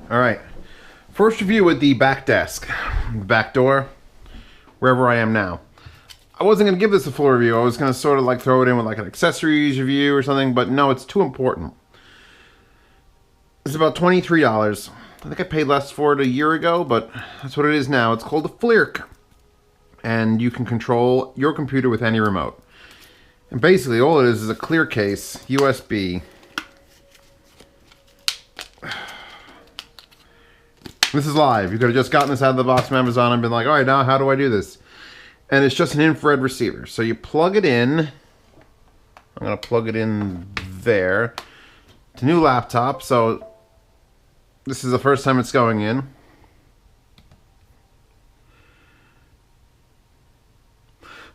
All right. First review with the back desk, back door, wherever I am now. I wasn't going to give this a full review. I was going to sort of like throw it in with like an accessories review or something, but no, it's too important. It's about $23. I think I paid less for it a year ago, but that's what it is now. It's called a FLIRC, and you can control your computer with any remote. And basically all it is a clear case, USB. This is live. You could have just gotten this out of the box from Amazon and been like, all right, now how do I do this? And it's just an infrared receiver. So you plug it in. I'm going to plug it in there. It's a new laptop, so this is the first time it's going in.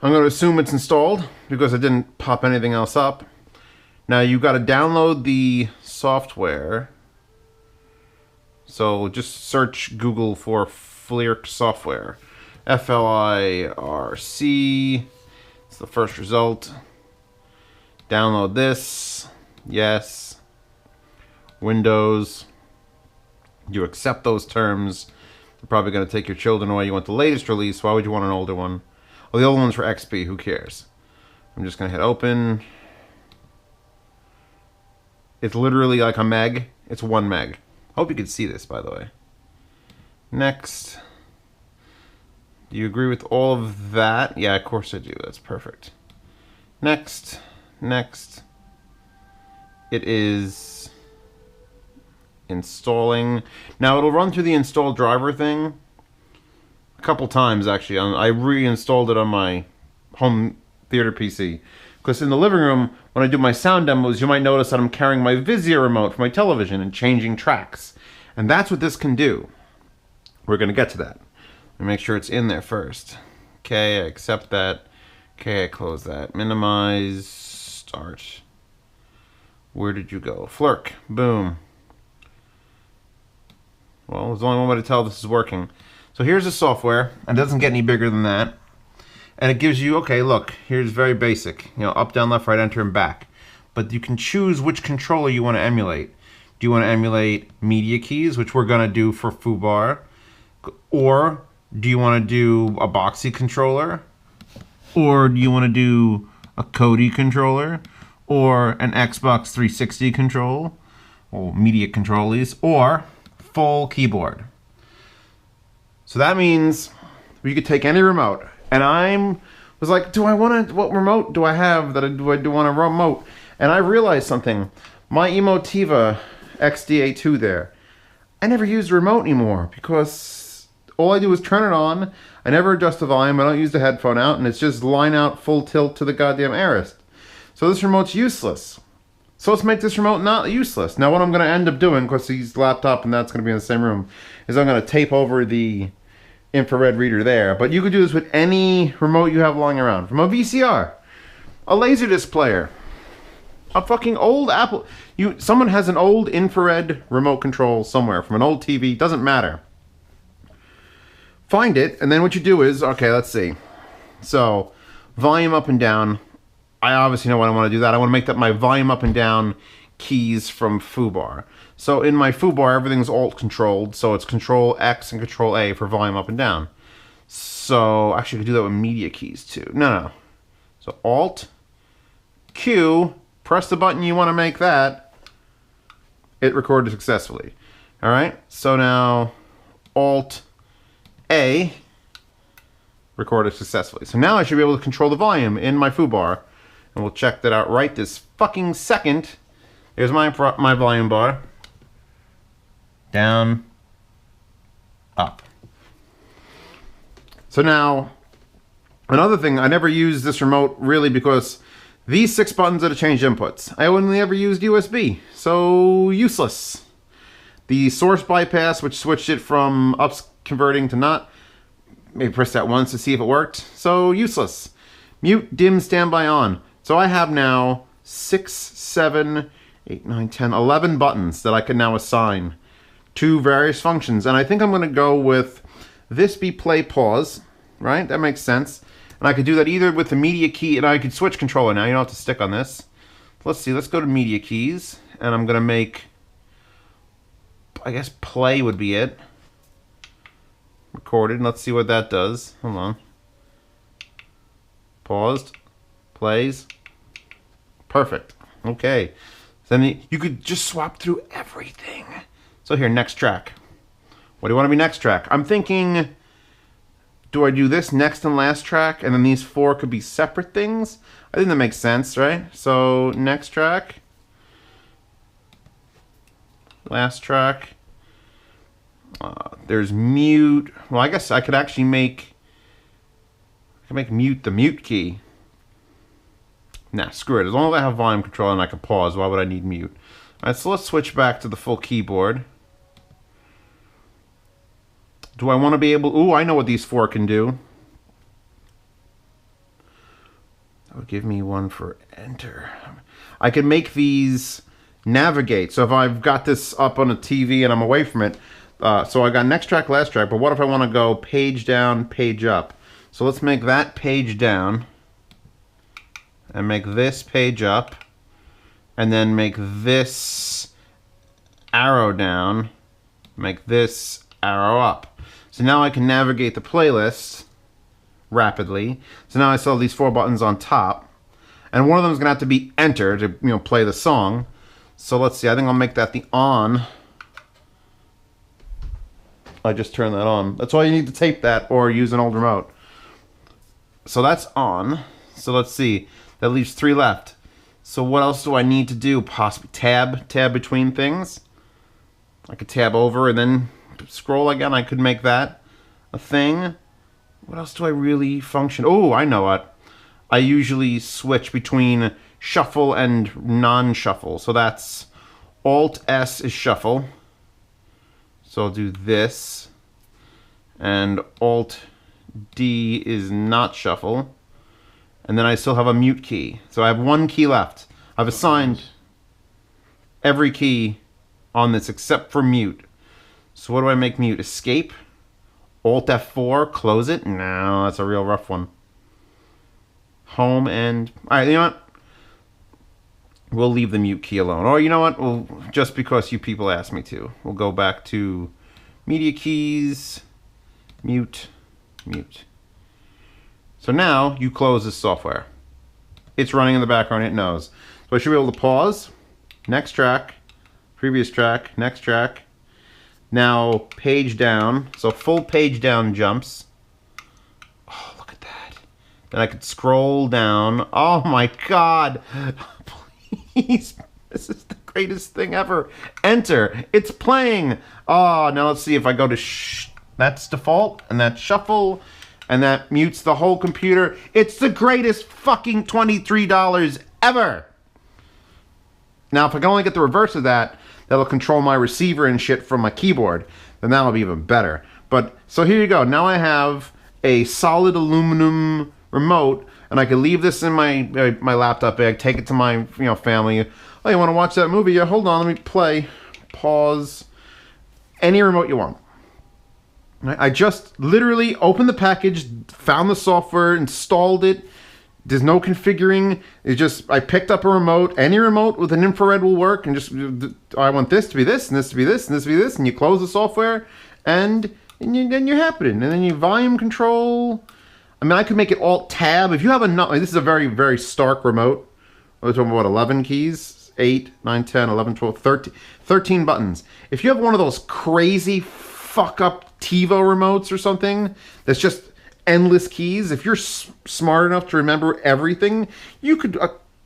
I'm going to assume it's installed because I didn't pop anything else up. Now you've got to download the software. So just search Google for FLIRC software. FLIRC. It's the first result. Download this. Yes. Windows. You accept those terms. They're probably going to take your children away. You want the latest release. Why would you want an older one? Well, the old one's for XP. Who cares? I'm just going to hit open. It's literally like a meg. It's 1 meg. Hope you can see this, by the way. Next. Do you agree with all of that? Yeah, of course I do. That's perfect. Next. Next. It is installing. Now, it'll run through the install driver thing a couple times, actually. I reinstalled it on my home theater PC. Because in the living room, when I do my sound demos, you might notice that I'm carrying my Reciever remote for my television and changing tracks. And that's what this can do. We're going to get to that. Let me make sure it's in there first. Okay, I accept that. Okay, I close that. Minimize. Start. Where did you go? FLIRC. Boom. Well, there's only one way to tell this is working. So here's the software. It doesn't get any bigger than that. And it gives you, okay, look, here's very basic. You know, up, down, left, right, enter, and back. But you can choose which controller you want to emulate. Do you want to emulate media keys, which we're going to do for FooBar? Or do you want to do a Boxy controller? Or do you want to do a Kodi controller? Or an Xbox 360 control? Or media controllers? Or full keyboard. So that means you could take any remote. And I was like, do I want to, what remote do I have that I do want a remote? And I realized something. My Emotiva XDA2 there, I never use the remote anymore because all I do is turn it on. I never adjust the volume. I don't use the headphone out, and it's just line out full tilt to the goddamn Arist. So this remote's useless. So let's make this remote not useless. Now what I'm going to end up doing, because he's laptop and that's going to be in the same room, is I'm going to tape over the infrared reader there. But you could do this with any remote you have lying around. From a VCR, a Laserdisc player, a fucking old Apple. Someone has an old infrared remote control somewhere from an old TV. Doesn't matter. Find it, and then what you do is, okay, let's see. So, volume up and down. I obviously know what I want to do that. I want to make that my volume up and down keys from FooBar. So in my FooBar, everything's alt controlled. So it's Control X and Control A for volume up and down. So actually, I could do that with media keys too. No. So Alt Q, press the button you want to make that. It recorded successfully. All right. So now Alt A, recorded successfully. So now I should be able to control the volume in my FooBar, and we'll check that out right this fucking second. Here's my volume bar. Down, up. So now, another thing, I never use this remote really because these 6 buttons are to change inputs. I only ever used USB, so useless. The source bypass, which switched it from ups converting to not, maybe press that once to see if it worked, so useless. Mute, dim, standby, on. So I have now 6, 7, 8, 9, 10, 11 buttons that I can now assign to various functions. And I think I'm going to go with this be play pause, right? That makes sense. And I could do that either with the media key, and I could switch controller now. You don't have to stick on this. Let's see, let's go to media keys, and I'm going to make I guess play would be it. Recorded. Let's see what that does. Hold on. Paused. Plays. Perfect. Okay. Then you could just swap through everything. So here, next track. What do you want to be next track? I'm thinking, do I do this next and last track, and then these 4 could be separate things? I think that makes sense, right? So next track. Last track. There's mute. Well, I guess I could actually make mute the mute key. Nah, screw it. As long as I have volume control and I can pause, why would I need mute? Alright, so let's switch back to the full keyboard. Do I want to be able... Ooh, I know what these 4 can do. That would give me one for enter. I can make these navigate. So if I've got this up on a TV and I'm away from it, so I got next track, last track, but what if I want to go page down, page up? So let's make that page down, and make this page up, and then make this arrow down, make this arrow up. So now I can navigate the playlist rapidly. So now I still have these 4 buttons on top, and one of them is going to have to be enter to play the song. So let's see, I think I'll make that the on. I just turned that on. That's why you need to tape that or use an old remote. So that's on. So let's see. That leaves 3 left. So what else do I need to do? Possibly tab between things. I could tab over and then scroll again. I could make that a thing. What else do I really function? Oh, I know what. I usually switch between shuffle and non-shuffle. So that's Alt-S is shuffle. So I'll do this. And Alt-D is not shuffle. And then I still have a mute key. So I have 1 key left. I've assigned every key on this except for mute. So what do I make mute? Escape? Alt F4, close it? No, that's a real rough one. Home and... Alright, you know what? We'll leave the mute key alone. Or you know what? Well, just because you people asked me to. We'll go back to media keys, mute, mute. So now you close this software. It's running in the background, it knows. So I should be able to pause, next track, previous track, next track. Now page down, so full page down jumps. Oh, look at that. Then I could scroll down. Oh my God. Please, this is the greatest thing ever. Enter, it's playing. Oh, now let's see if I go to that's default, and that's shuffle. And that mutes the whole computer. It's the greatest fucking $23 ever. Now, if I can only get the reverse of that, that'll control my receiver and shit from my keyboard, then that'll be even better. But, so here you go. Now I have a solid aluminum remote, and I can leave this in my laptop bag, take it to my family. Oh, you want to watch that movie? Yeah, hold on, let me play. Pause. Any remote you want. I just literally opened the package, found the software, installed it. There's no configuring. It's just, I picked up a remote. Any remote with an infrared will work. And just, I want this to be this, and this to be this, and this to be this. And you close the software, and then you're happening. And then you volume control. I mean, I could make it Alt-Tab. If you have enough, this is a very, very stark remote. We're talking about 11 keys. 8, 9, 10, 11, 12, 13 buttons. If you have one of those crazy fuck-up TiVo remotes or something that's just endless keys, if you're smart enough to remember everything, you could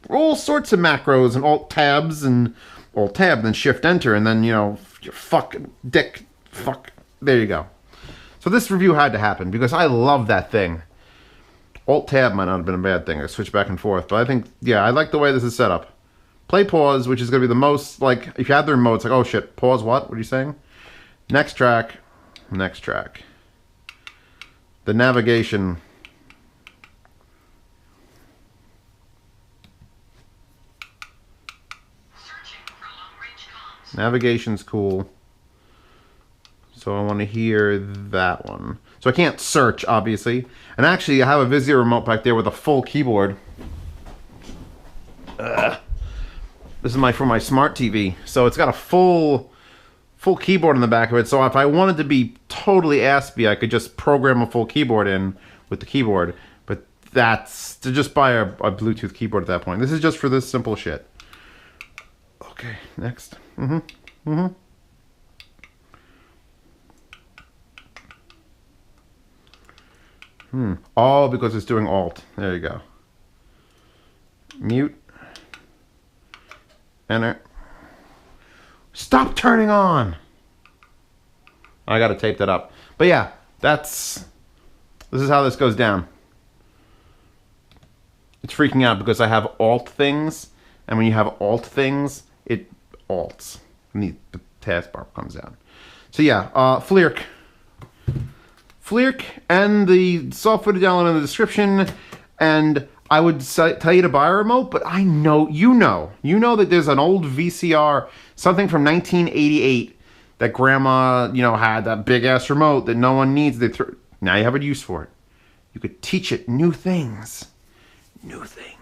all sorts of macros and Alt-Tabs and Alt-Tab, then Shift-Enter, and then, fuck, there you go. So this review had to happen because I love that thing. Alt-Tab might not have been a bad thing. I switch back and forth, but I think, yeah, I like the way this is set up. Play pause, which is going to be the most, like, if you had the remote, it's like, oh shit, pause what? What are you saying? Next track. Next track. The navigation. Navigation's cool. So I want to hear that one. So I can't search, obviously. And actually, I have a Vizio remote back there with a full keyboard. This is for my smart TV. So it's got a full full keyboard on the back of it. So if I wanted to be totally aspy, I could just program a full keyboard in with the keyboard. But that's to just buy a Bluetooth keyboard at that point. This is just for this simple shit. Okay, next. All because it's doing Alt. There you go. Mute. Enter. Stop turning on. I gotta tape that up. But yeah, this is how this goes down. It's freaking out because I have Alt things, and when you have Alt things, it alts. And the taskbar comes down. So yeah, FLIRC. FLIRC and the software to download in the description, and I would tell you to buy a remote, but I know, you know that there's an old VCR, something from 1988 that grandma, had that big ass remote that no one needs. Now you have a use for it. You could teach it new things. New things.